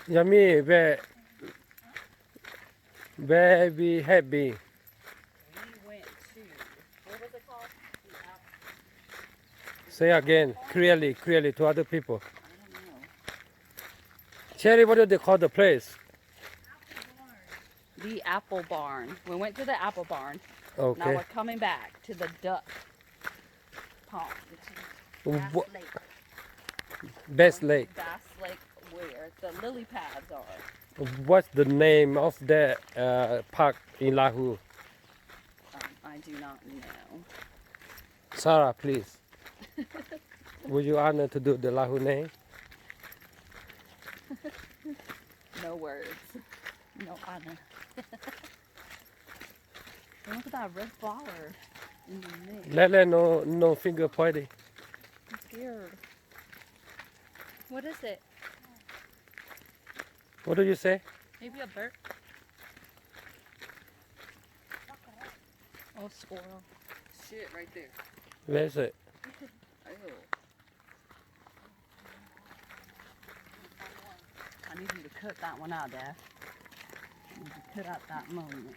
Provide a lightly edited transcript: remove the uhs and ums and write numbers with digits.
Yummy, where we have been. We went to, what was it called? Say again, clearly to other people. I don't know. Cherry, what do they call the place? The Apple Barn. We went to the Apple Barn. Now Okay. we're coming back to the duck pond. Bass Wh- Lake. Best Lake. Bass Lake where the lily pads are. What's the name of the park in Lahu? I do not know. Sarah, please. Would you honor to do the Lahu name? No words. No honor. Look at that red flower in the mix. Lele, no finger pointing. I'm scared. What is it? What do you say? Maybe a bird? Oh, squirrel. Shit, right there. Where is it? Ew. I need you to cut that one out, Dad. I need you to cut out that moment.